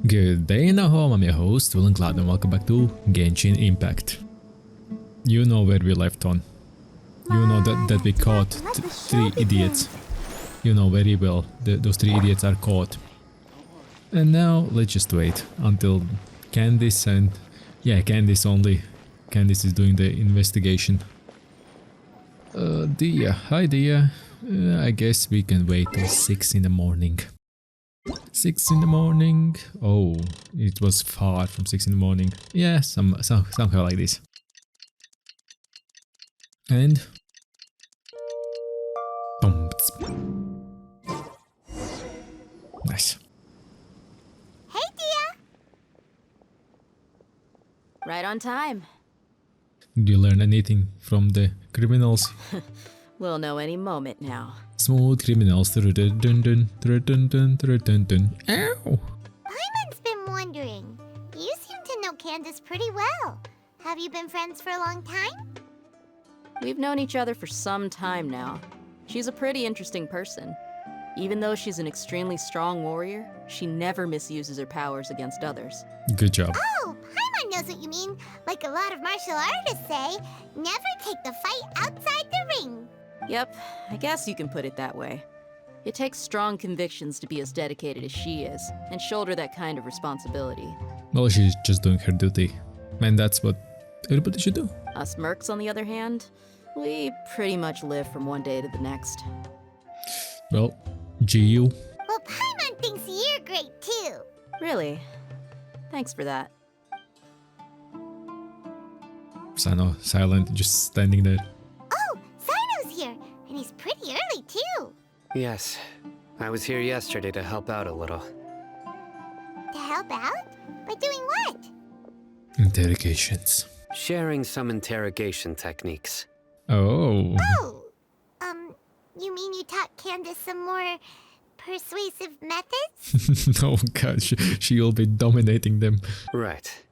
Good day in the home, I'm your host, VillainCloud, and welcome back to Genshin Impact. You know where we left on. You know that we caught three idiots. You know very well those three idiots are caught. And now let's just wait until Candice and... yeah, Candice only. Candice is doing the investigation. Dia. Hi Dia. I guess we can wait till 6 in the morning. 6 in the morning. Oh, it was far from 6 in the morning. Yeah, somehow like this. And... nice. Hey, Dia! Right on time. Did you learn anything from the criminals? We'll know any moment now. Smooth criminals. Ow! Paimon's been wondering. You seem to know Candace pretty well. Have you been friends for a long time? We've known each other for some time now. She's a pretty interesting person. Even though she's an extremely strong warrior, she never misuses her powers against others. Good job. Oh, Paimon knows what you mean. Like a lot of martial artists say, never take the fight outside the ring. Yep, I guess you can put it that way. It takes strong convictions to be as dedicated as she is, and shoulder that kind of responsibility. Well, she's just doing her duty. And that's what everybody should do. Us mercs, on the other hand, we pretty much live from one day to the next. Well, GU. Well, Paimon thinks you're great too. Really? Thanks for that. Sano, silent, just standing there. Oh, Sino's here, and he's pretty early too. Yes, I was here yesterday to help out a little. To help out? By doing what? Interrogations. Sharing some interrogation techniques. Oh. Oh, you mean you taught Candace some more persuasive methods? Oh god, she'll be dominating them. Right.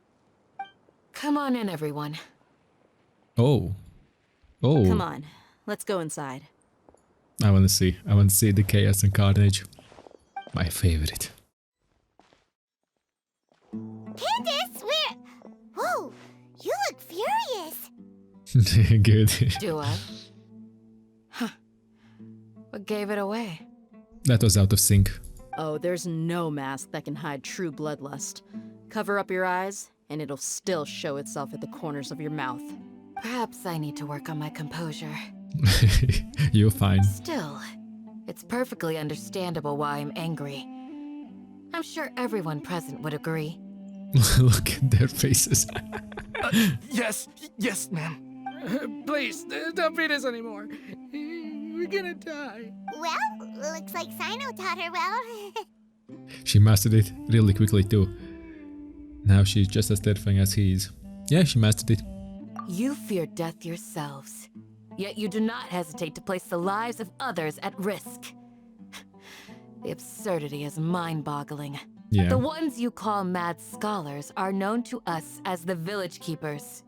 Come on in, everyone. Oh. Oh. Come on, let's go inside. I want to see the chaos and carnage. My favorite. Candace, where? Whoa, you look furious. Good. Do I? Huh. What gave it away? That was out of sync. Oh, there's no mask that can hide true bloodlust. Cover up your eyes, and it'll still show itself at the corners of your mouth. Perhaps I need to work on my composure. You're fine. Still, it's perfectly understandable why I'm angry. I'm sure everyone present would agree. Look at their faces. Yes, ma'am. Please, don't beat us anymore. We're gonna die. Well, looks like Sino taught her well. She mastered it really quickly too. Now she's just as terrifying as he is. Yeah, she mastered it. You fear death yourselves, yet you do not hesitate to place the lives of others at risk. The absurdity is mind-boggling. Yeah. The ones you call mad scholars are known to us as the village keepers.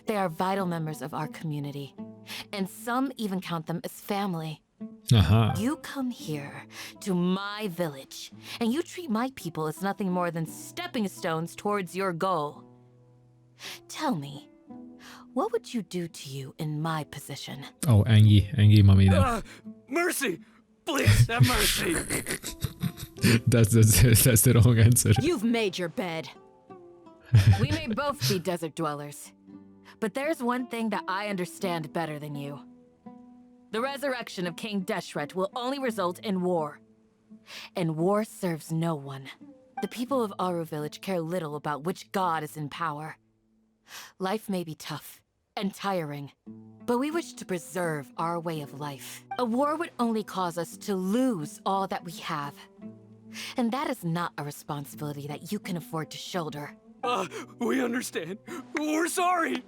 They are vital members of our community, and some even count them as family. Aha. You come here to my village, and you treat my people as nothing more than stepping stones towards your goal. Tell me, what would you do to you in my position? Oh, angry mommy now. Mercy! Please, have mercy! That's the wrong answer. You've made your bed. We may both be desert dwellers, but there's one thing that I understand better than you. The resurrection of King Deshret will only result in war. And war serves no one. The people of Aru Village care little about which god is in power. Life may be tough and tiring, but we wish to preserve our way of life. A war would only cause us to lose all that we have. And that is not a responsibility that you can afford to shoulder. We understand. We're sorry.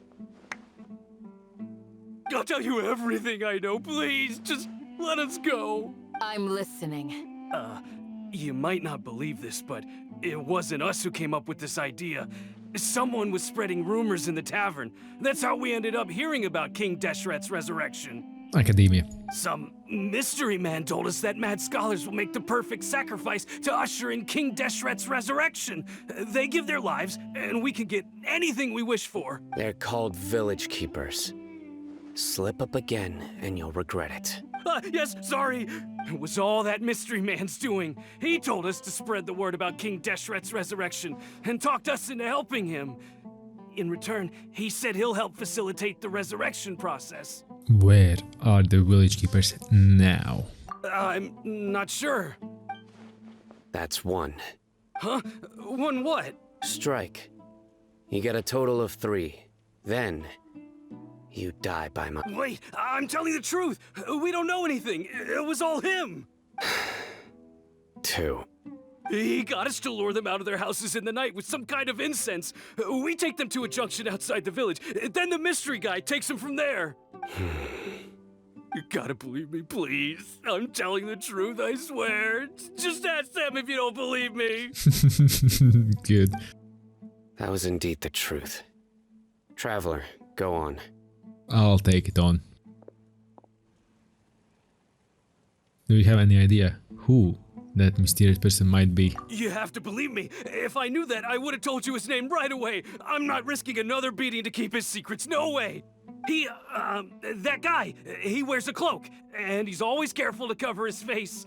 I'll tell you everything I know, please. Just let us go. I'm listening. You might not believe this, but it wasn't us who came up with this idea. Someone was spreading rumors in the tavern. That's how we ended up hearing about King Deshret's resurrection. Academia. Some mystery man told us that mad scholars will make the perfect sacrifice to usher in King Deshret's resurrection. They give their lives, and we can get anything we wish for. They're called village keepers. Slip up again, and you'll regret it. Yes, sorry. It was all that mystery man's doing. He told us to spread the word about King Deshret's resurrection, and talked us into helping him. In return, he said he'll help facilitate the resurrection process. Where are the village keepers now? I'm not sure. That's one. Huh? One what? Strike. You get a total of 3. Then, you die by my... Wait, I'm telling the truth. We don't know anything. It was all him. 2. He got us to lure them out of their houses in the night with some kind of incense. We take them to a junction outside the village. Then the mystery guy takes them from there. You gotta believe me, please. I'm telling the truth, I swear. Just ask them if you don't believe me. Good. That was indeed the truth. Traveler, go on. I'll take it on. Do you have any idea who that mysterious person might be? You have to believe me. If I knew that, I would have told you his name right away. I'm not risking another beating to keep his secrets. No way. That guy, he wears a cloak, and he's always careful to cover his face.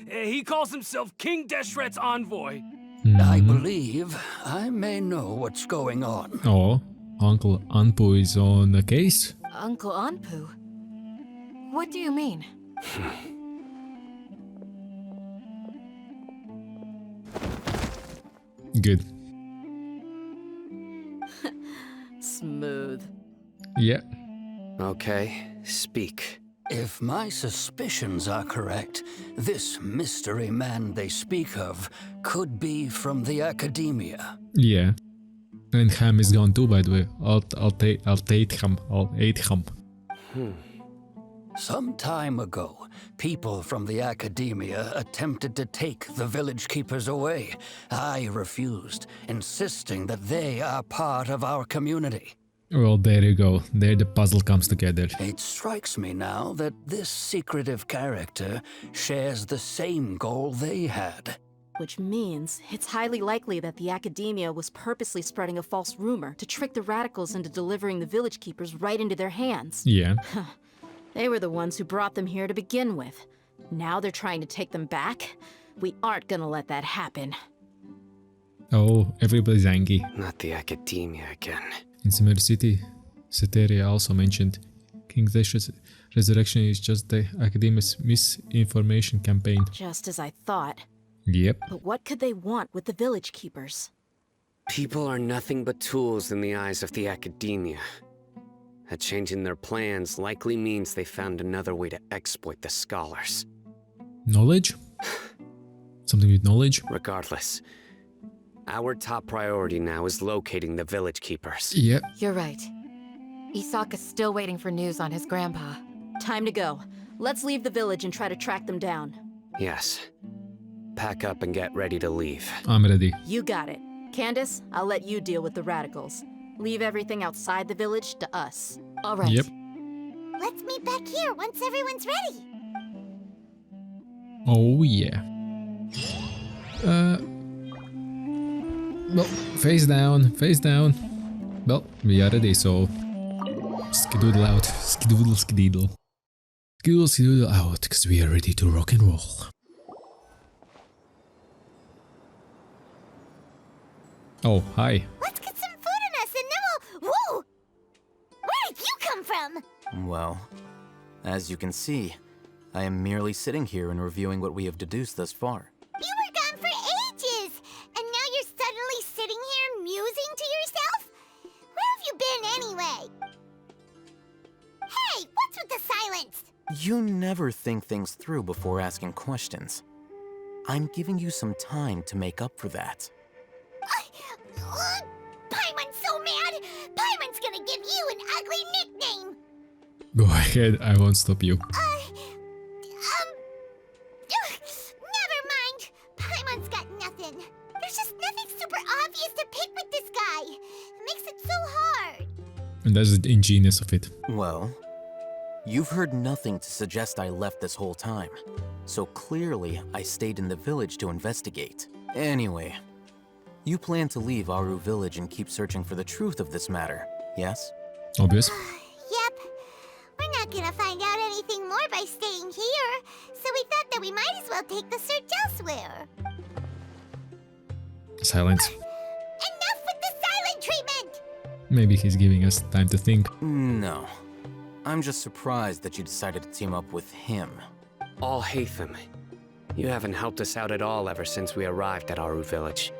He calls himself King Deshret's envoy. I believe I may know what's going on. Oh, Uncle Anpu is on the case? Uncle Anpu? What do you mean? Good. Smooth. Yeah. Okay, speak. If my suspicions are correct, this mystery man they speak of could be from the academia. Yeah. And Ham is gone too, by the way. I'll take him. Some time ago, people from the academia attempted to take the village keepers away. I refused, insisting that they are part of our community. Well, there you go. There the puzzle comes together. It strikes me now that this secretive character shares the same goal they had. Which means it's highly likely that the academia was purposely spreading a false rumor to trick the radicals into delivering the village keepers right into their hands. Yeah. They were the ones who brought them here to begin with. Now they're trying to take them back? We aren't gonna let that happen. Oh, everybody's angry. Not the academia again. In Sumeru City, Ceteria also mentioned King Deshret's resurrection is just the academia's misinformation campaign. Just as I thought. Yep. But what could they want with the village keepers? People are nothing but tools in the eyes of the academia. A change in their plans likely means they found another way to exploit the scholars. Knowledge? Something with knowledge? Regardless, our top priority now is locating the village keepers. Yep. You're right. Isaka's still waiting for news on his grandpa. Time to go. Let's leave the village and try to track them down. Yes. Pack up and get ready to leave. I'm ready. You got it. Candace, I'll let you deal with the radicals. Leave everything outside the village to us. All right. Yep. Let's meet back here once everyone's ready. Oh yeah. Well, face down, face down. Well, we are ready, so skedoodle out, skedoodle, skedoodle. Skedoodle, skedoodle out, because we are ready to rock and roll. Oh, hi. Let's get some food in us and then we'll... Whoa! Where did you come from? Well, as you can see, I am merely sitting here and reviewing what we have deduced thus far. You were gone for ages, and now you're suddenly sitting here musing to yourself? Where have you been anyway? Hey, what's with the silence? You never think things through before asking questions. I'm giving you some time to make up for that. Paimon's so mad! Paimon's gonna give you an ugly nickname! Go ahead, I won't stop you. Never mind! Paimon's got nothing. There's just nothing super obvious to pick with this guy. It makes it so hard. And that's the ingenious of it. Well, You've heard nothing to suggest I left this whole time, so clearly I stayed in the village to investigate. Anyway, you plan to leave Aru village and keep searching for the truth of this matter, yes? Obvious. Yep. We're not gonna find out anything more by staying here, so we thought that we might as well take the search elsewhere. Silence. Enough with the silent treatment! Maybe he's giving us time to think. No. I'm just surprised that you decided to team up with him. Al-Haytham, you haven't helped us out at all ever since we arrived at Aru village.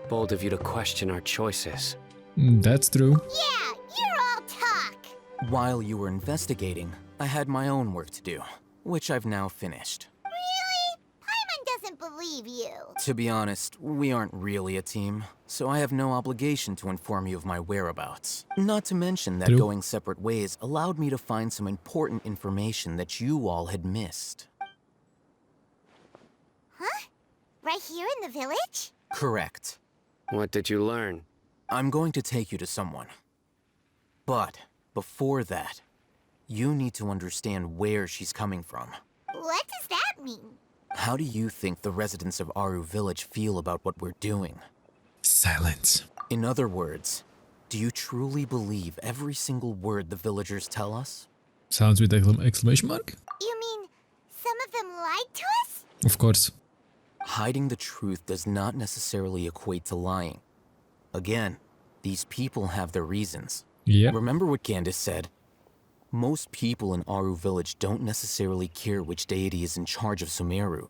Bold of you to question our choices. That's true. Yeah, you're all talk! While you were investigating, I had my own work to do, which I've now finished. Really? Paimon doesn't believe you. To be honest, we aren't really a team, so I have no obligation to inform you of my whereabouts. Not to mention that True. going separate ways allowed me to find some important information that you all had missed. Huh? Right here in the village? Correct. What did you learn? I'm going to take you to someone. But before that, you need to understand where she's coming from. What does that mean? How do you think the residents of Aru village feel about what we're doing? Silence. In other words, do you truly believe every single word the villagers tell us? Sounds with exclamation mark? You mean some of them lied to us? Of course. Hiding the truth does not necessarily equate to lying. Again, these people have their reasons. Yep. Remember what Candace said? Most people in Aru village don't necessarily care which deity is in charge of Sumeru.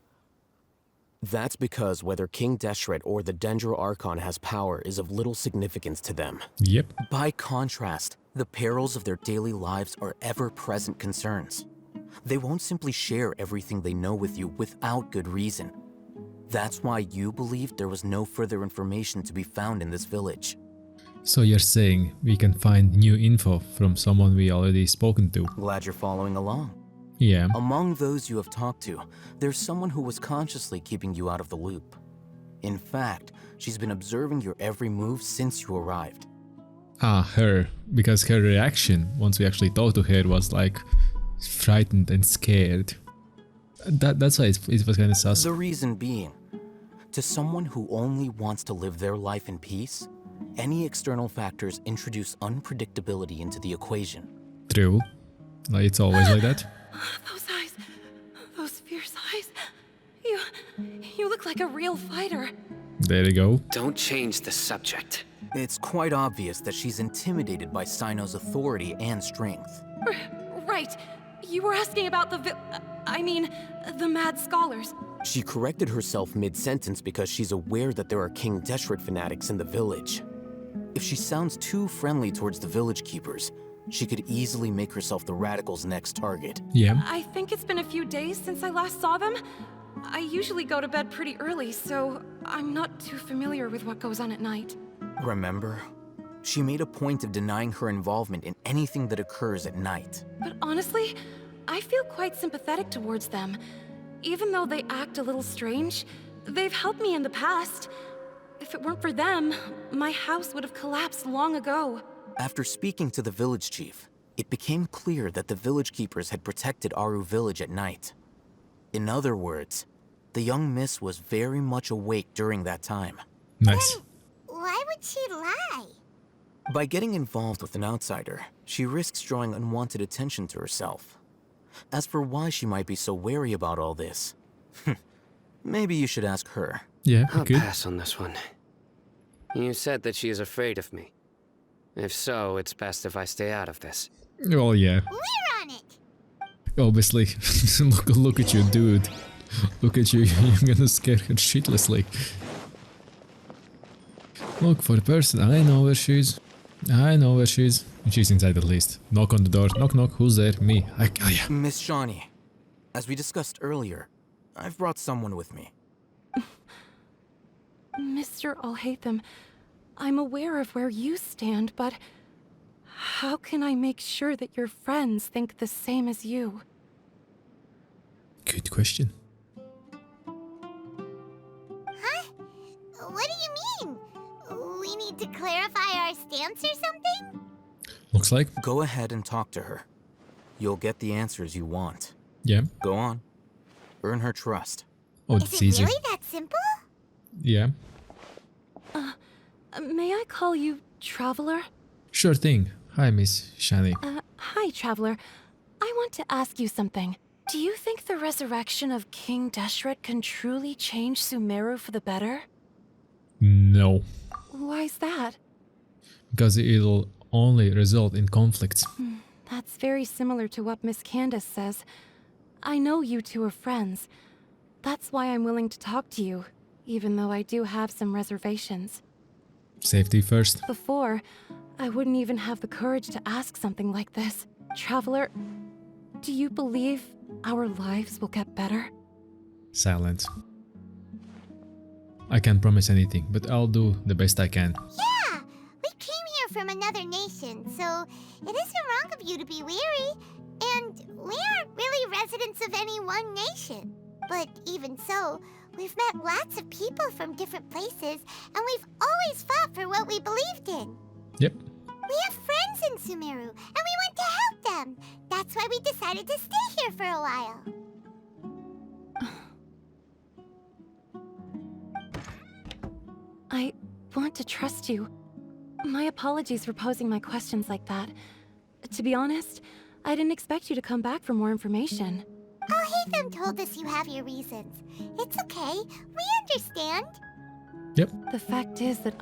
That's because whether King Deshret or the Dendro Archon has power is of little significance to them. Yep. By contrast, the perils of their daily lives are ever-present concerns. They won't simply share everything they know with you without good reason. That's why you believed there was no further information to be found in this village. So you're saying we can find new info from someone we already spoken to? Glad you're following along. Yeah. Among those you have talked to, there's someone who was consciously keeping you out of the loop. In fact, she's been observing your every move since you arrived. Ah, her. Because her reaction, once we actually talked to her, was like frightened and scared. That's why it was kind of sus. The reason being, to someone who only wants to live their life in peace, any external factors introduce unpredictability into the equation. True. Like, it's always like that. Those eyes, those fierce eyes. You look like a real fighter. There you go. Don't change the subject. It's quite obvious that she's intimidated by Sino's authority and strength. Right. You were asking about the the mad scholars. She corrected herself mid-sentence because she's aware that there are King Deshret fanatics in the village. If she sounds too friendly towards the village keepers, she could easily make herself the radicals' next target. Yeah. I think it's been a few days since I last saw them. I usually go to bed pretty early, so I'm not too familiar with what goes on at night. Remember? She made a point of denying her involvement in anything that occurs at night. But honestly, I feel quite sympathetic towards them. Even though they act a little strange, they've helped me in the past. If it weren't for them, my house would have collapsed long ago. After speaking to the village chief, it became clear that the village keepers had protected Aru village at night. In other words, the young miss was very much awake during that time. Nice. Why would she lie? By getting involved with an outsider, she risks drawing unwanted attention to herself. As for why she might be so wary about all this, maybe you should ask her. Yeah, I'll good. pass on this one. You said that she is afraid of me. If so, it's best if I stay out of this. Well, yeah. We're on it! Obviously. look at you, dude. Look at you. You're gonna scare her shitlessly. Look for the person. I know where she is. I know where she is. She's inside at least. Knock on the door. Knock, knock. Who's there? Me. Yeah. Miss Shawnee, as we discussed earlier, I've brought someone with me. Mr. Al-Haytham, I'm aware of where you stand, but how can I make sure that your friends think the same as you? Good question. Huh? What do you mean? We need to clarify our stance or something? Looks like. Go ahead and talk to her. you'll get the answers you want. Yeah. Go on. Earn her trust. Oh, Is it's it easy. really that simple? Yeah. May I call you Traveler? Sure thing. Hi, Miss Shani. Hi, Traveler. I want to ask you something. Do you think the resurrection of King Deshret can truly change Sumeru for the better? No. Why's that? Because it'll only result in conflicts. That's very similar to what Miss Candace says. I know you two are friends. That's why I'm willing to talk to you, even though I do have some reservations. Safety first. Before, I wouldn't even have the courage to ask something like this. Traveler, do you believe our lives will get better? Silence. I can't promise anything, but I'll do the best I can. Yeah! We came here from another nation, so it isn't wrong of you to be weary. And we aren't really residents of any one nation. But even so, we've met lots of people from different places, and we've always fought for what we believed in. Yep. We have friends in Sumeru, and we want to help them. That's why we decided to stay here for a while. I want to trust you. My apologies for posing my questions like that. To be honest, I didn't expect you to come back for more information. Al-Haytham told us you have your reasons. It's okay. We understand. The fact is that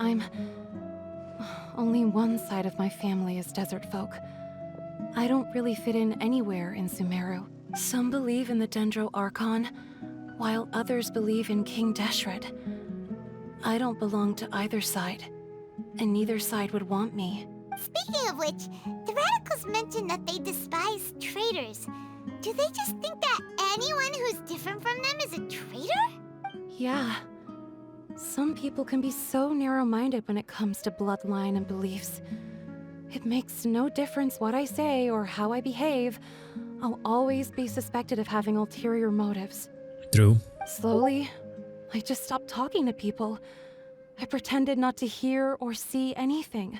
only one side of my family is desert folk. I don't really fit in anywhere in Sumeru. Some believe in the Dendro Archon, while others believe in King Deshret. I don't belong to either side, and neither side would want me. Speaking of which, the radicals mentioned that they despise traitors. Do they just think that anyone who's different from them is a traitor? Yeah. Some people can be so narrow-minded when it comes to bloodline and beliefs. It makes no difference what I say or how I behave. I'll always be suspected of having ulterior motives. True. Slowly, I just stopped talking to people. I pretended not to hear or see anything.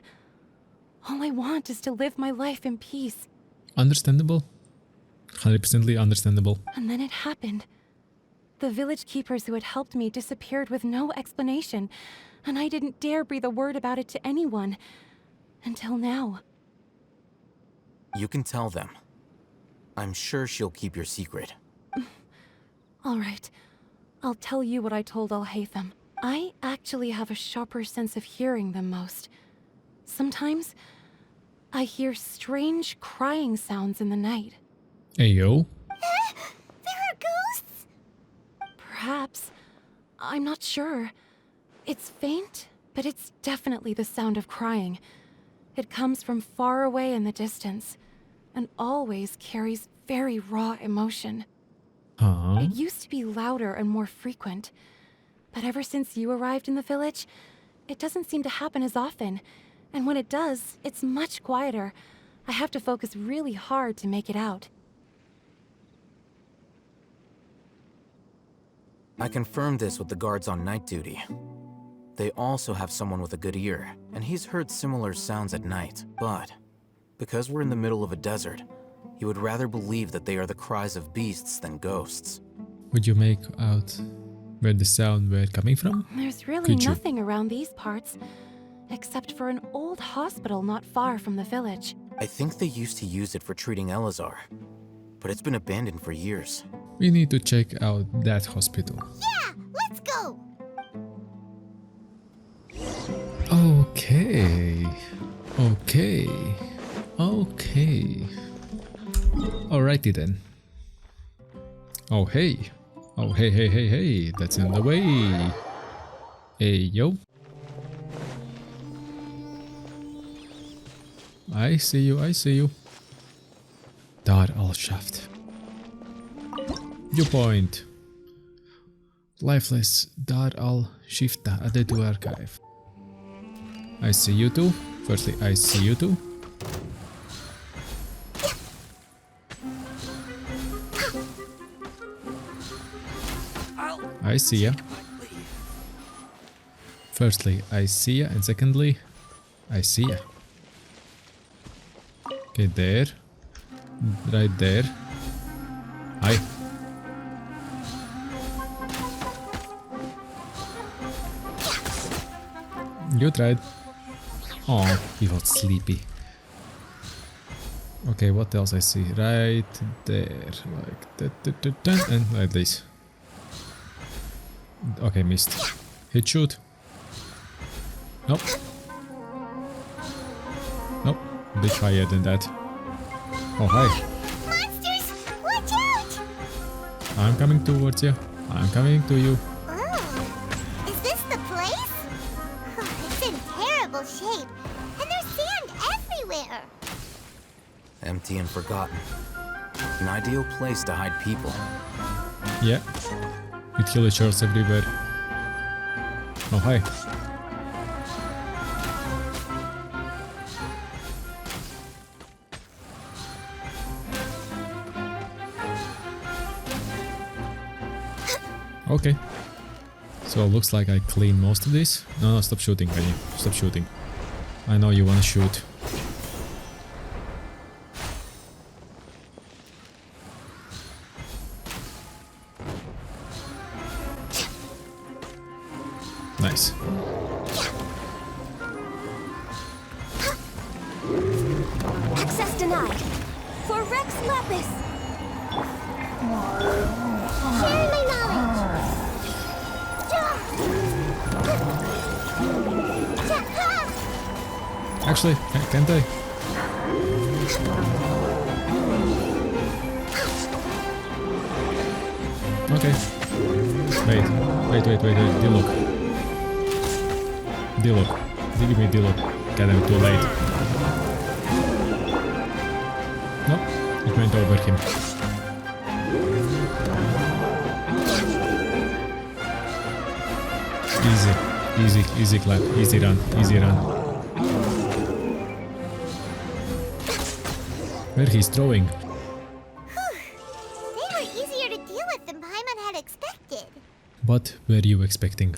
All I want is to live my life in peace. Understandable. 100% understandable. And then it happened. The village keepers who had helped me disappeared with no explanation, and I didn't dare breathe a word about it to anyone. Until now. You can tell them. I'm sure she'll keep your secret. All right. I'll tell you what I told Al-Haytham. I actually have a sharper sense of hearing than most. Sometimes, I hear strange crying sounds in the night. Hey, yo. There are ghosts? Perhaps. I'm not sure. It's faint, but it's definitely the sound of crying. It comes from far away in the distance, and always carries very raw emotion. Huh? It used to be louder and more frequent, but ever since you arrived in the village, it doesn't seem to happen as often, and when it does, it's much quieter. I have to focus really hard to make it out. I confirmed this with the guards on night duty. They also have someone with a good ear, and he's heard similar sounds at night. But because we're in the middle of a desert, he would rather believe that they are the cries of beasts than ghosts. Would you make out where the sound were coming from? There's really Could you? nothing around these parts, except for an old hospital not far from the village. I think they used to use it for treating Elazar, but it's been abandoned for years. We need to check out that hospital. Yeah, let's go! Okay. Okay. Okay. Alrighty then. Oh hey. Oh hey hey hey hey. That's in the way. Hey yo. I see you, I see you. Dar al-Shaft. Viewpoint. Lifeless Dar al-Shifta added to archive. I see you too. Firstly, I see you too. I see ya. Firstly, I see ya, and secondly, I see ya. Okay, there. Right there. Hi. You tried. Oh, he was sleepy. Okay, what else I see? Right there. Like that, and like this. Okay, missed. Hit shoot. Nope. Nope. A bit higher than that. Oh, hi. Monsters! Watch out! I'm coming towards you. I'm coming to you. Oh, is this the place? It's in terrible shape, and there's sand everywhere. Empty and forgotten. An ideal place to hide people. Yeah. With villagers everywhere. Oh, hi. Okay. So looks like I cleaned most of this. No, stop shooting, Penny. Stop shooting. I know you wanna shoot. Nice. Access denied. For Rex Lapis. Share my knowledge. Actually, can't I? Okay. Wait. Diluc. Give me Diluc. God, I'm too late. Nope. It went over him. Easy clap. Easy run. Where he's throwing? They were easier to deal with than Paimon had expected. What were you expecting?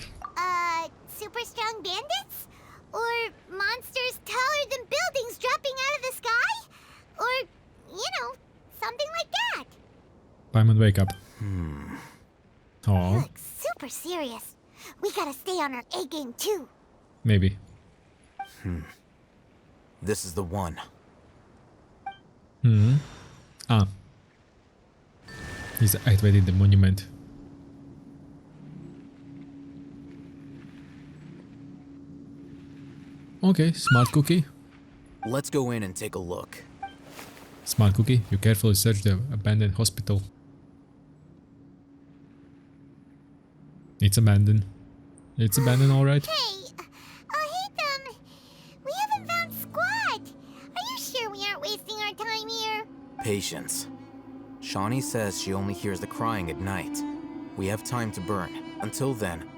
Super strong bandits? Or monsters taller than buildings dropping out of the sky? Or, you know, something like that. Paimon, wake up. Oh, Look, super serious. We gotta stay on our A game too. maybe. This is the one. Ah. He's activating the monument. Okay, smart cookie. Let's go in and take a look. Smart cookie, you carefully search the abandoned hospital. It's abandoned. It's abandoned, alright. Hey, we haven't found Squad. Are you sure we aren't wasting our time here? Patience. Shawnee says she only hears the crying at night. We have time to burn. Until then,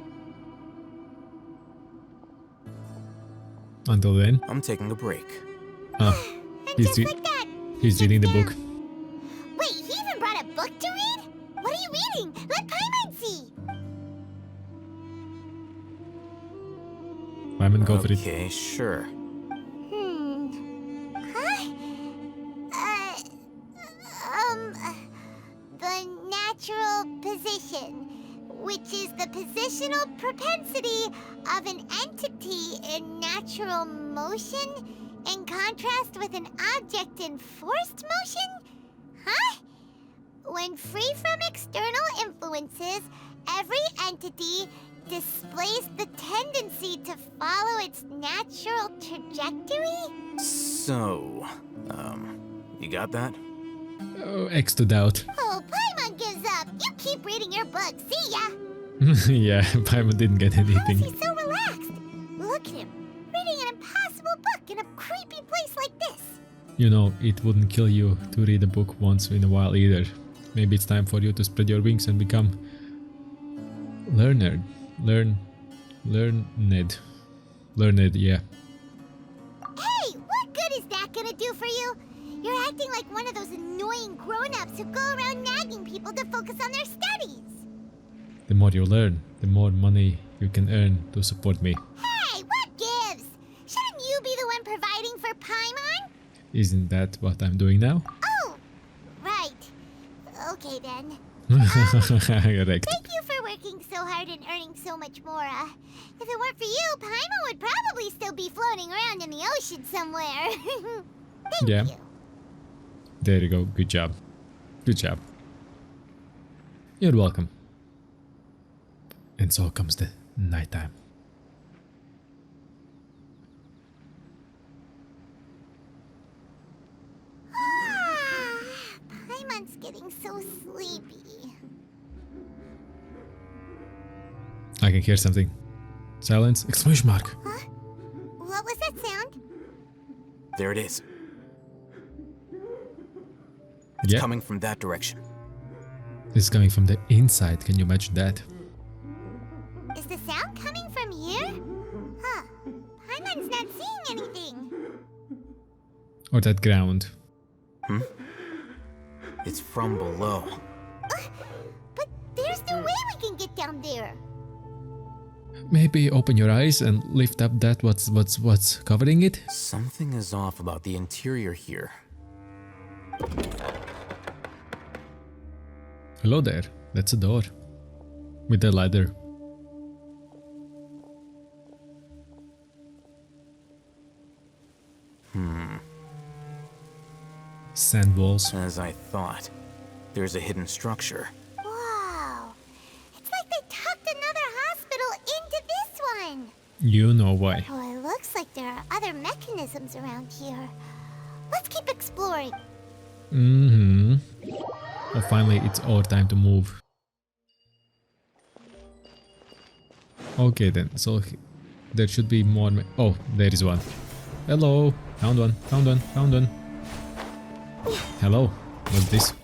Until then. I'm taking a break. Ah, And he's, just like that. he's reading the book. Wait, he even brought a book to read? What are you reading? Let Paimon see. Paimon, go for it. Okay, sure. Huh? The natural position, which is the positional propensity of an entity in natural motion in contrast with an object in forced motion? Huh? When free from external influences, every entity displays the tendency to follow its natural trajectory? So, you got that? Oh, X to doubt. Oh, Paimon gives up. You keep reading your book. See ya. Yeah, Paimon didn't get How is anything. he so relaxed? Look at him, reading an impossible book in a creepy place like this. You know, it wouldn't kill you to read a book once in a while either. Maybe it's time for you to spread your wings and become learned, yeah. Hey, what good is that gonna do for you? You're acting like one of those annoying grown-ups who go around nagging people to focus on their studies. The more you learn, the more money you can earn to support me. Hey, what gives? Shouldn't you be the one providing for Paimon? Isn't that what I'm doing now? Oh, Okay then. Correct. Thank you for working so hard and earning so much more. If it weren't for you, Paimon would probably still be floating around in the ocean somewhere. Thank Yeah. you. There you go. Good job. Good job. You're welcome. And so comes the nighttime. Paimon's getting so sleepy. I can hear something. Silence! Exclamation mark! Huh? What was that sound? There it is. It's Yeah, coming from that direction. it's coming from the inside. Can you imagine that? Is the sound coming from here? Huh. Paimon's not seeing anything. Or that ground? It's from below. But there's no way we can get down there. Maybe open your eyes and lift up that what's covering it? Something is off about the interior here. Hello there. That's a door. With a ladder. Sand walls. As I thought, there's a hidden structure. Wow. It's like they tucked another hospital into this one. You know why. Oh, it looks like there are other mechanisms around here. Let's keep exploring. Mm-hmm. Well, finally, it's our time to move. Okay then, so there should be more. Oh, there is one. Hello, found one, found one, found one. Hello, what's this?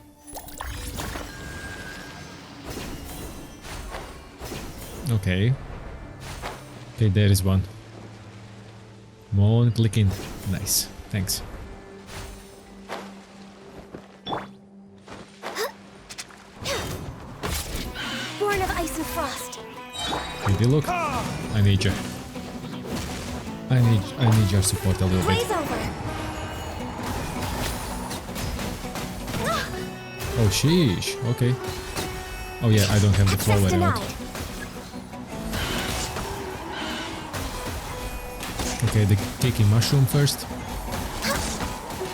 Okay. Okay, there is one. Come on, click in. Nice, thanks. Born of ice and frost. Pretty look. I need you. I need your support a little bit. Blaze over. Oh sheesh, okay. Oh yeah, I don't have the flow Access anymore. denied. Okay, the kicking mushroom first.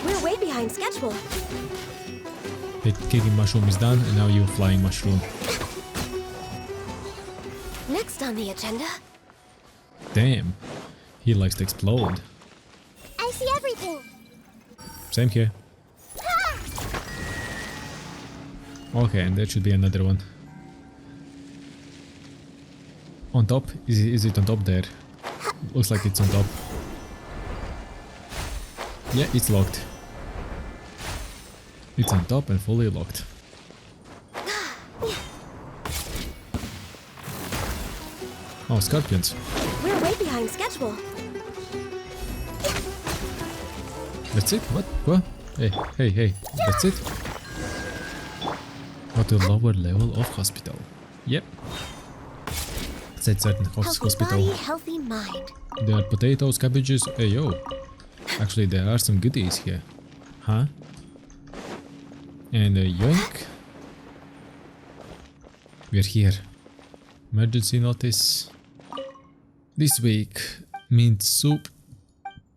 We're way behind schedule. The kicking mushroom is done, and now you flying mushroom. Next on the agenda. Damn, he likes to explode. I see everything. Same here. Okay, and there should be another one. On top? Is it on top there? Looks like it's on top. Yeah, it's locked. It's on top and fully locked. Oh, scorpions. We're way behind schedule. That's it? What? Hey, hey, hey. That's it? At the lower level of hospital. Yep. Said certain Healthy hospital. body, healthy mind. There are potatoes, cabbages. Hey, yo. Actually, there are some goodies here. Huh? And a yoink. We're here. Emergency notice. This week. Mint soup.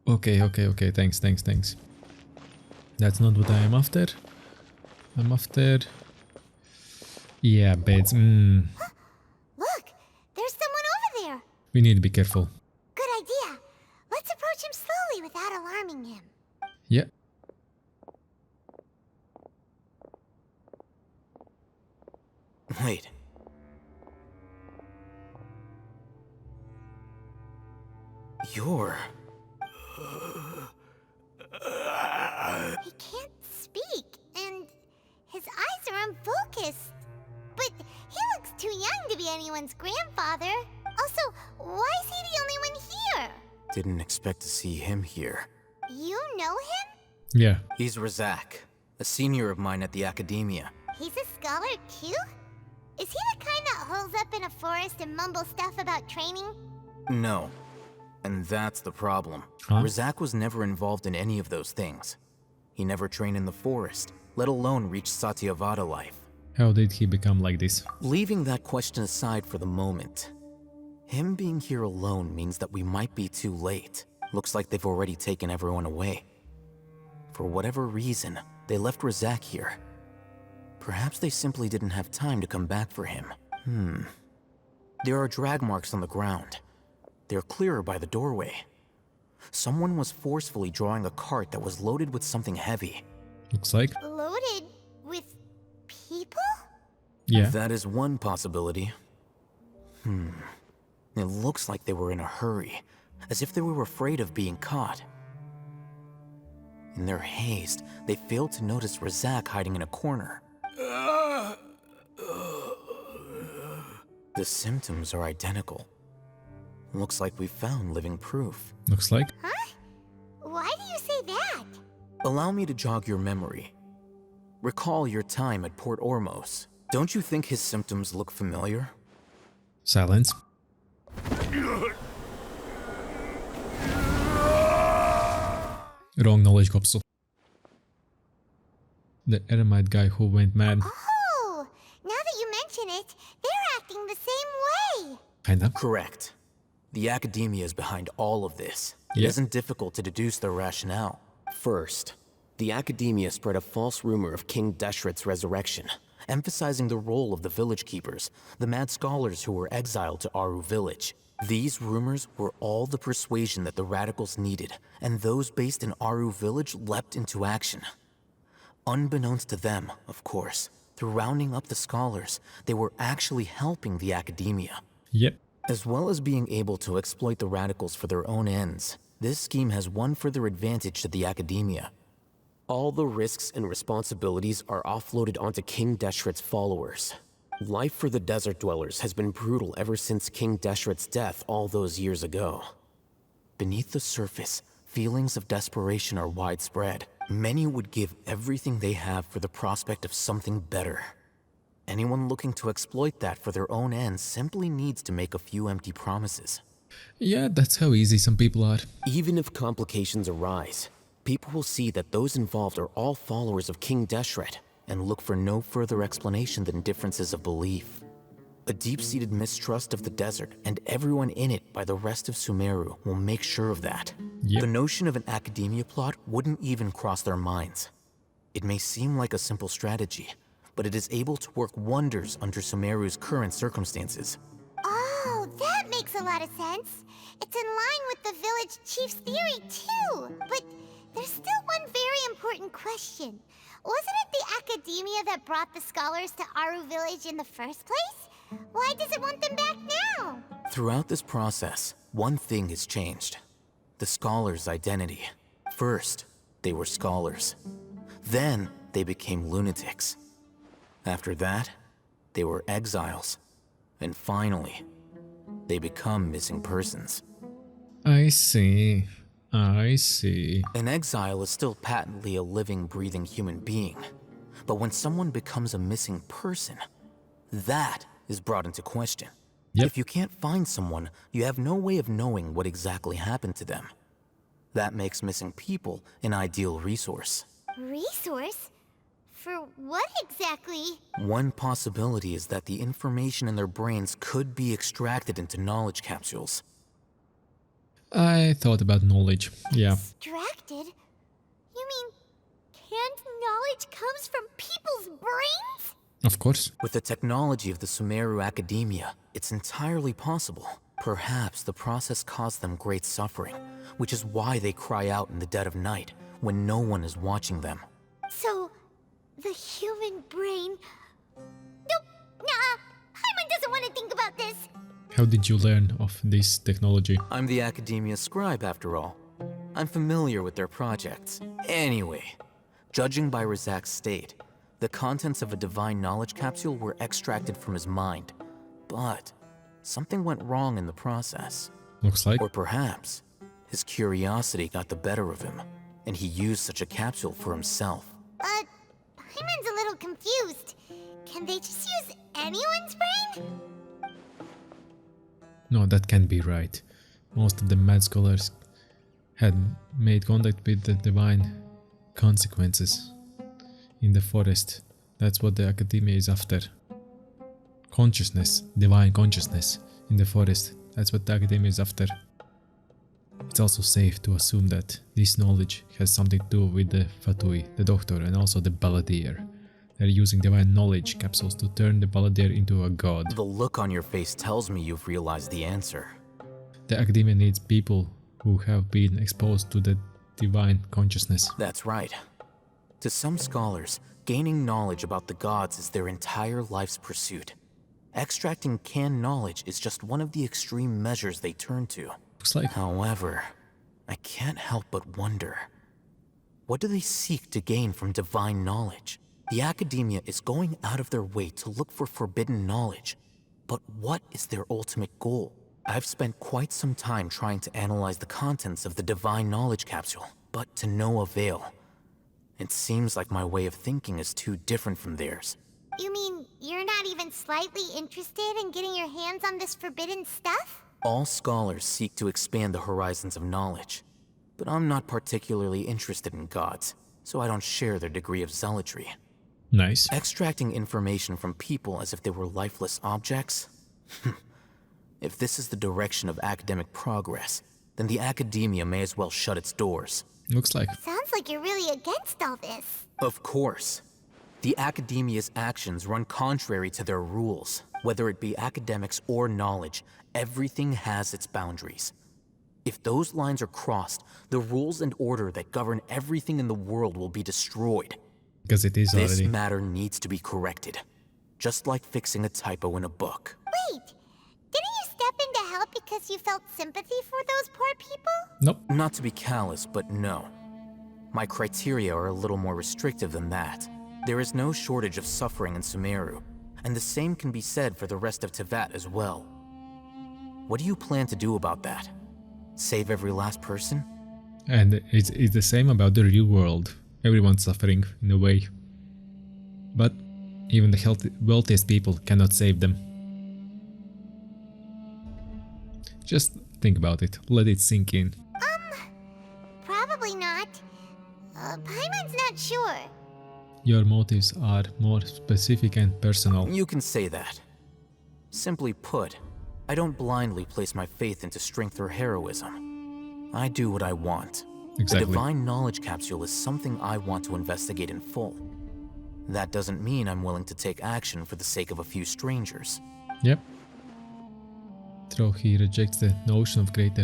Okay, okay, okay. Thanks, thanks, thanks. That's not what I am after. I'm after... Yeah, beds. Look, there's someone over there. We need to be careful. Good idea. Let's approach him slowly without alarming him. Yeah. Wait. You're... He can't speak, and his eyes are unfocused. But he looks too young to be anyone's grandfather. Also, why is he the only one here? Didn't expect to see him here. You know him? Yeah. He's Razak, a senior of mine at the academia. He's a scholar too? Is he the kind that holes up in a forest and mumbles stuff about training? No. And that's the problem. Huh? Razak was never involved in any of those things. He never trained in the forest, let alone reach Satyavada life. How did he become like this? Leaving that question aside for the moment, him being here alone means that we might be too late. Looks like they've already taken everyone away. For whatever reason, they left Razak here. Perhaps they simply didn't have time to come back for him. There are drag marks on the ground. They're clearer by the doorway. Someone was forcefully drawing a cart that was loaded with something heavy. Looks like. Loaded with people? Yeah. That is one possibility. It looks like they were in a hurry, as if they were afraid of being caught. In their haste, they failed to notice Razak hiding in a corner. The symptoms are identical. Looks like we found living proof. Looks like. Huh? Why do you say that? Allow me to jog your memory. Recall your time at Port Ormos. Don't you think his symptoms look familiar? Silence. Wrong knowledge capsule. The Eremite guy who went mad. Oh, now that you mention it, they're acting the same way. Kinda. Correct. The academia is behind all of this. It Yeah. isn't difficult to deduce their rationale. First, the academia spread a false rumor of King Deshret's resurrection, emphasizing the role of the village keepers, the mad scholars who were exiled to Aru village. These rumors were all the persuasion that the radicals needed, and those based in Aru village leapt into action. Unbeknownst to them, of course, through rounding up the scholars, they were actually helping the academia. Yep. As well as being able to exploit the radicals for their own ends, this scheme has one further advantage to the academia. All the risks and responsibilities are offloaded onto King Deshret's followers. Life for the desert dwellers has been brutal ever since King Deshret's death all those years ago. Beneath the surface, feelings of desperation are widespread. Many would give everything they have for the prospect of something better. Anyone looking to exploit that for their own ends simply needs to make a few empty promises. Yeah, that's how easy some people are. Even if complications arise, people will see that those involved are all followers of King Deshret and look for no further explanation than differences of belief. A deep-seated mistrust of the desert and everyone in it by the rest of Sumeru will make sure of that. Yep. The notion of an academia plot wouldn't even cross their minds. It may seem like a simple strategy, but it is able to work wonders under Sumeru's current circumstances. Oh, that makes a lot of sense. It's in line with the village chief's theory, too. But there's still one very important question. Wasn't it the academia that brought the scholars to Aru village in the first place? Why does it want them back now? Throughout this process, one thing has changed. The scholars' identity. First, they were scholars. Then, they became lunatics. After that, they were exiles. And finally, they become missing persons. I see. I see. An exile is still patently a living, breathing human being. But when someone becomes a missing person, that is brought into question. Yep. If you can't find someone, you have no way of knowing what exactly happened to them. That makes missing people an ideal resource. Resource? For what exactly? One possibility is that the information in their brains could be extracted into knowledge capsules. I thought about knowledge. Yeah. Extracted? You mean canned knowledge comes from people's brains? Of course. With the technology of the Sumeru academia, it's entirely possible. Perhaps the process caused them great suffering, which is why they cry out in the dead of night when no one is watching them. So, the human brain... Nope, nah, Hyman doesn't want to think about this. How did you learn of this technology? I'm the academia scribe, after all. I'm familiar with their projects. Anyway, judging by Razak's state, the contents of a divine knowledge capsule were extracted from his mind. But something went wrong in the process. Looks like. Or perhaps his curiosity got the better of him, and he used such a capsule for himself. But Hyman's a little confused. Can they just use anyone's brain? No, that can't be right. Most of the mad scholars had made contact with the divine consequences in the forest That's what the academia is after. Consciousness, divine consciousness in the forest. That's what the academia is after. It's also safe to assume that this knowledge has something to do with the Fatui, the doctor, and also the Balladeer. They're using divine knowledge capsules to turn the Balladeer into a god. The look on your face tells me you've realized the answer. The academia needs people who have been exposed to the divine consciousness. That's right. To some scholars, gaining knowledge about the gods is their entire life's pursuit. Extracting canned knowledge is just one of the extreme measures they turn to. Looks like... However, I can't help but wonder, what do they seek to gain from divine knowledge? The academia is going out of their way to look for forbidden knowledge, but what is their ultimate goal? I've spent quite some time trying to analyze the contents of the divine knowledge capsule, but to no avail. It seems like my way of thinking is too different from theirs. You mean you're not even slightly interested in getting your hands on this forbidden stuff? All scholars seek to expand the horizons of knowledge, but I'm not particularly interested in gods, so I don't share their degree of zealotry. Nice. Extracting information from people as if they were lifeless objects? If this is the direction of academic progress, then the academia may as well shut its doors. Looks like... Sounds like you're really against all this. Of course. The academia's actions run contrary to their rules. Whether it be academics or knowledge, everything has its boundaries. If those lines are crossed, the rules and order that govern everything in the world will be destroyed. Because it is already... This matter needs to be corrected. Just like fixing a typo in a book. Wait, didn't you step in to help because you felt sympathy for those poor people? Nope. Not to be callous, but no. My criteria are a little more restrictive than that. There is no shortage of suffering in Sumeru, and the same can be said for the rest of Teyvat as well. What do you plan to do about that? Save every last person? And it's the same about the real world. Everyone's suffering in a way. But even the wealthiest people cannot save them. Just think about it. Let it sink in. Probably not. Paimon's not sure. Your motives are more specific and personal. You can say that. Simply put, I don't blindly place my faith into strength or heroism. I do what I want. Exactly. The divine knowledge capsule is something I want to investigate in full. That doesn't mean I'm willing to take action for the sake of a few strangers. Yep. Though he rejects the notion of greater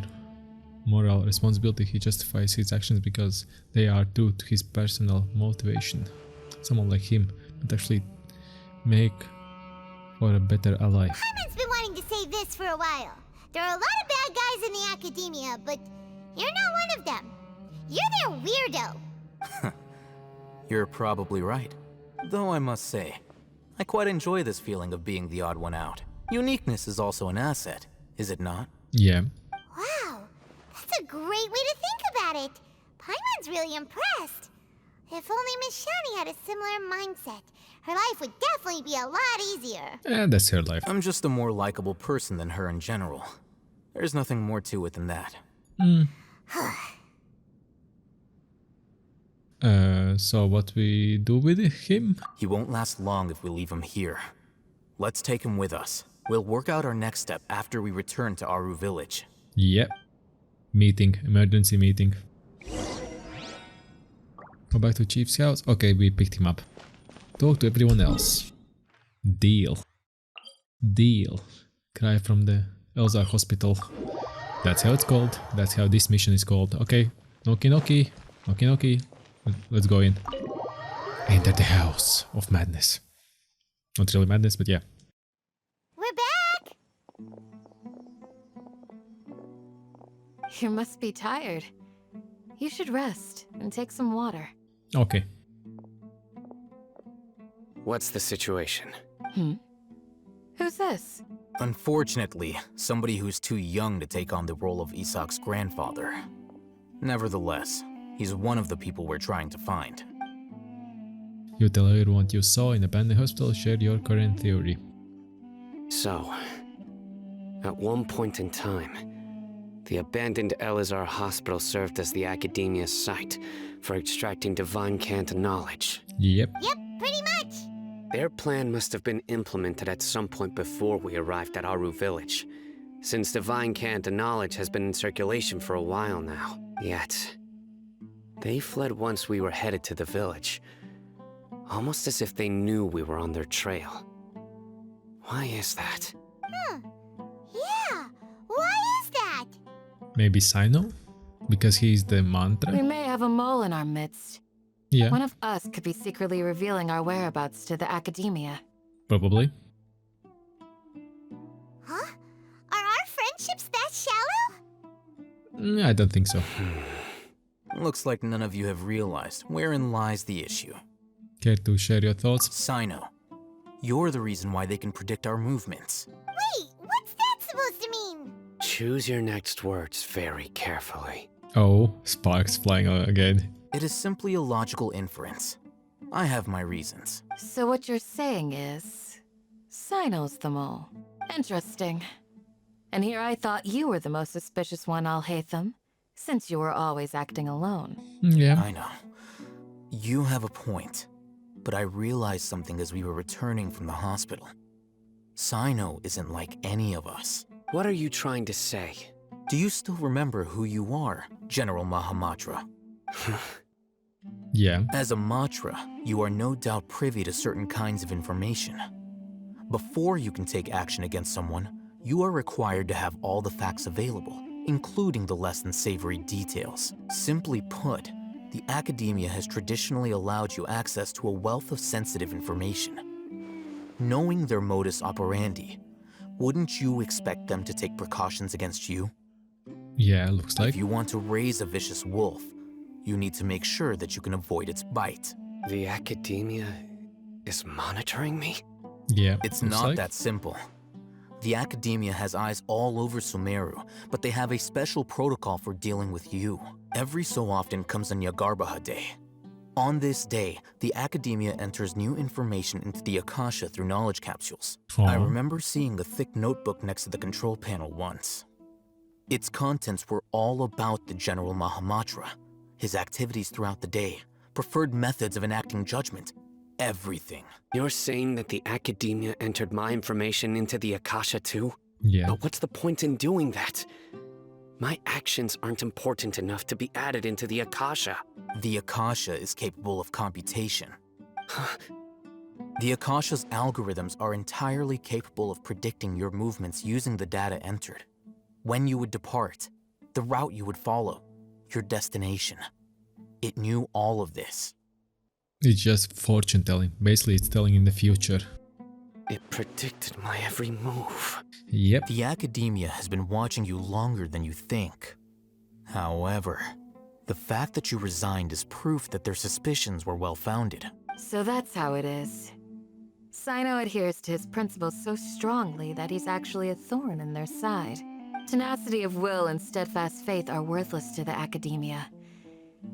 moral responsibility, he justifies his actions because they are due to his personal motivation. Someone like him would actually make for a better ally. Paimon's been wanting to say this for a while. There are a lot of bad guys in the academia, but you're not one of them. You're their weirdo. You're probably right. Though I must say, I quite enjoy this feeling of being the odd one out. Uniqueness is also an asset, is it not? Yeah. Wow, that's a great way to think about it. Paimon's really impressed. If only Miss Shani had a similar mindset, her life would definitely be a lot easier. And that's her life. I'm just a more likable person than her in general. There's nothing more to it than that. So what we do with him? He won't last long if we leave him here. Let's take him with us. We'll work out our next step after we return to Aru village. Yep. Meeting, emergency meeting. Go back to Chief's house. Okay, we picked him up. Talk to everyone else. Deal. Deal. Cry from the Elazar hospital. That's how it's called. That's how this mission is called. Okay. Noki noki. Noki noki. Let's go in. Enter the house of madness. Not really madness, but yeah. We're back! You must be tired. You should rest and take some water. Okay. What's the situation? Who's this? Unfortunately, somebody who's too young to take on the role of Isak's grandfather. Nevertheless, he's one of the people we're trying to find. You tell everyone what you saw in the abandoned hospital, share your current theory. So, at one point in time, the abandoned Elazar hospital served as the academia's site for extracting divine cant knowledge. Yep. Yep, pretty much. Their plan must have been implemented at some point before we arrived at Aru village, since divine cant knowledge has been in circulation for a while now. Yet, they fled once we were headed to the village, almost as if they knew we were on their trail. Why is that? Yeah, why is that? Maybe Sino? Because he's the We mantra? may have a mole in our midst. Yeah, One of us could be secretly revealing our whereabouts to the academia. probably. Huh? Are our friendships that shallow? I don't think so. Looks like none of you have realized wherein lies the issue. Care to share your thoughts? Sino, you're the reason why they can predict our movements. Wait, what's that supposed to mean? Choose your next words very carefully. Oh, sparks flying again. It is simply a logical inference. I have my reasons. So what you're saying is, Sino's the mole. Interesting. And here I thought you were the most suspicious one, Al-Haytham, since you were always acting alone. Yeah. I know. You have a point. But I realized something as we were returning from the hospital. Sino isn't like any of us. What are you trying to say? Do you still remember who you are, General Mahamatra? Yeah. As a Matra, you are no doubt privy to certain kinds of information. Before you can take action against someone, you are required to have all the facts available, including the less than savory details. Simply put, the academia has traditionally allowed you access to a wealth of sensitive information. Knowing their modus operandi, wouldn't you expect them to take precautions against you? Yeah, looks like. If you want to raise a vicious wolf, you need to make sure that you can avoid its bite. The academia is monitoring me? Yeah. It's looks not like. that simple. The academia has eyes all over Sumeru, but they have a special protocol for dealing with you. Every so often comes a Nyagarbaha day. On this day, the academia enters new information into the Akasha through knowledge capsules. I Aw. remember seeing a thick notebook next to the control panel once. Its contents were all about the General Mahamatra, his activities throughout the day, preferred methods of enacting judgment, everything. You're saying that the academia entered my information into the Akasha too? Yeah. But what's the point in doing that? My actions aren't important enough to be added into the Akasha. The Akasha is capable of computation. The Akasha's algorithms are entirely capable of predicting your movements using the data entered. When you would depart, the route you would follow, your destination. It knew all of this. It's just fortune telling. Basically, it's telling in the future. It predicted my every move. Yep. The academia has been watching you longer than you think. However, the fact that you resigned is proof that their suspicions were well-founded. So that's how it is. Sino adheres to his principles so strongly that he's actually a thorn in their side. Tenacity of will and steadfast faith are worthless to the academia.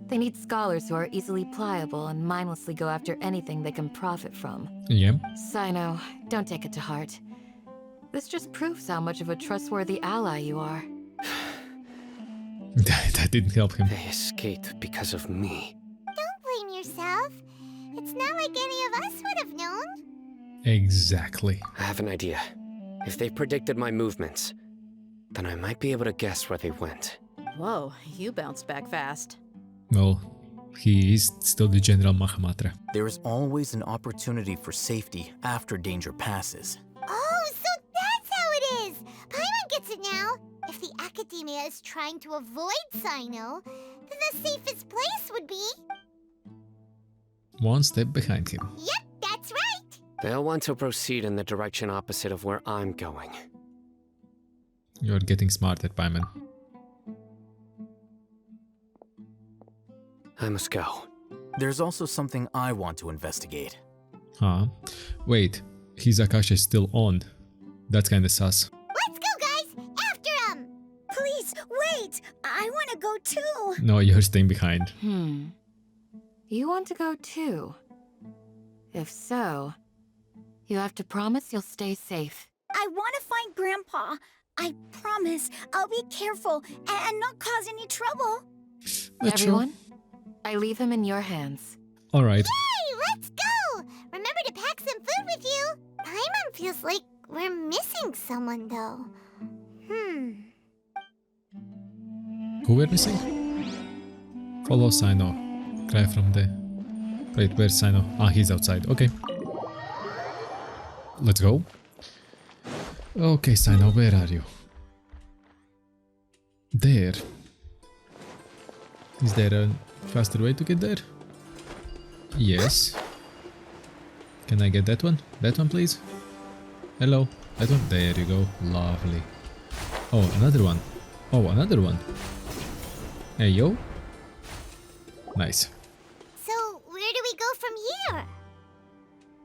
They need scholars who are easily pliable and mindlessly go after anything they can profit from. Yeah. Sino, don't take it to heart. This just proves how much of a trustworthy ally you are. That didn't help him. They escaped because of me. Don't blame yourself. It's not like any of us would have known. Exactly. I have an idea. If they predicted my movements, then I might be able to guess where they went. Whoa, you bounced back fast. Well, he is still the General Mahamatra. There is always an opportunity for safety after danger passes. Oh, so that's how it is! Paimon gets it now! If the academia is trying to avoid Sino, then the safest place would be... One step behind him. Yep, that's right! They'll want to proceed in the direction opposite of where I'm going. You're getting smarter, Paimon. I must go. There's also something I want to investigate. Huh? Wait, his Akasha is still on. That's kinda sus. Let's go, guys! After him! Please, wait! I want to go too! No, you're staying behind. You want to go too? If so, you have to promise you'll stay safe. I want to find Grandpa. I promise I'll be careful and not cause any trouble. That's true. Everyone, I leave him in your hands. Alright. Hey, let's go! Remember to pack some food Feels like we're missing someone, though. Who we're missing? Follow Sino. Cry from the... Wait, where's Sino? Ah, he's outside. Okay. Let's go. Okay, Sino, where are you? There. Is there a faster way to get there? Yes. Can I get that one? That one, please? Hello? That one? There you go. Lovely. Oh, another one. Oh, another one. Hey, yo. Nice. So, where do we go from here?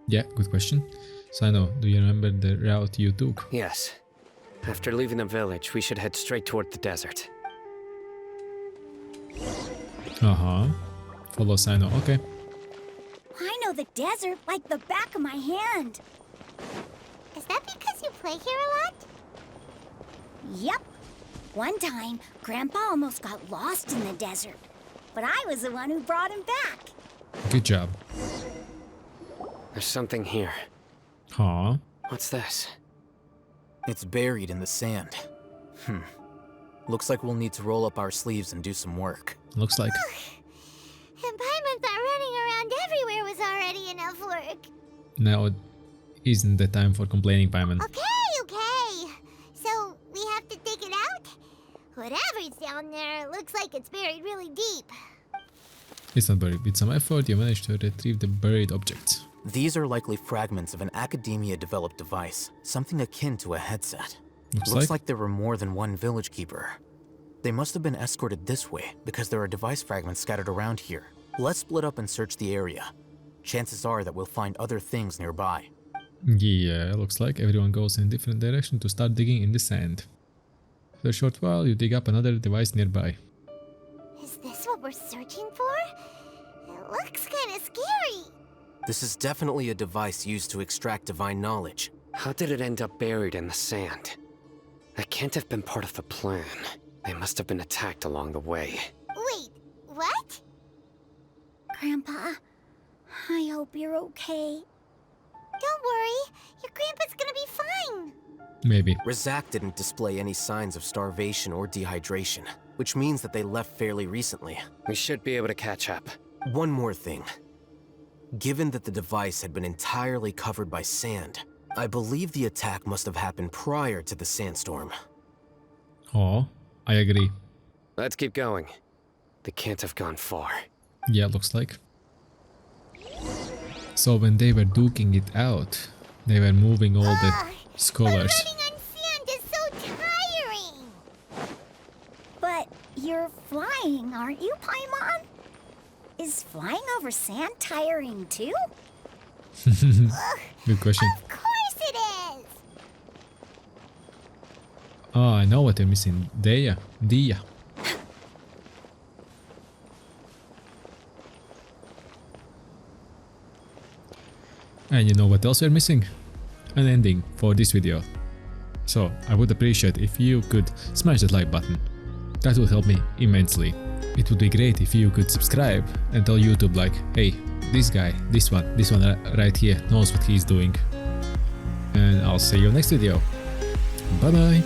Yeah, good question. Sino, do you remember the route you took? Yes. After leaving the village, we should head straight toward the desert. Uh-huh. Follow Sino, okay. I know the desert like the back of my hand. Is that because you play here a lot? Yep. One time, Grandpa almost got lost in the desert, but I was the one who brought him back. Good job. There's something here. Huh? What's this? It's buried in the sand. Looks like we'll need to roll up our sleeves and do some work. Looks like. And Paimon thought running around everywhere was already enough work. Now isn't the time for complaining, Paimon. Okay. So, we have to dig it out? Whatever's down there, looks like it's buried really deep. It's not buried. With some effort, you managed to retrieve the buried objects. These are likely fragments of an Academia-developed device, something akin to a headset. Looks like there were more than one village keeper. They must have been escorted this way because there are device fragments scattered around here. Let's split up and search the area. Chances are that we'll find other things nearby. Yeah, looks like everyone goes in a different direction to start digging in the sand. After a short while, you dig up another device nearby. Is this what we're searching for? It looks kind of scary. This is definitely a device used to extract divine knowledge. How did it end up buried in the sand? That can't have been part of the plan. They must have been attacked along the way. Wait, what? Grandpa, I hope you're okay. Don't worry, your grandpa's gonna be fine. Maybe. Razak didn't display any signs of starvation or dehydration, which means that they left fairly recently. We should be able to catch up. One more thing. Given that the device had been entirely covered by sand, I believe the attack must have happened prior to the sandstorm. Oh, I agree. Let's keep going. They can't have gone far. Yeah, looks like. So when they were duking it out, they were moving all the scholars. Running on sand is so tiring. But you're flying, aren't you, Paimon? Is flying over sand tiring too? Good question. Of course it is! Oh, I know what they're missing. Dia. And you know what else we're missing? An ending for this video. So I would appreciate if you could smash that like button. That would help me immensely. It would be great if you could subscribe and tell YouTube like, hey, this guy, this one right here knows what he's doing. And I'll see you next video. Bye bye.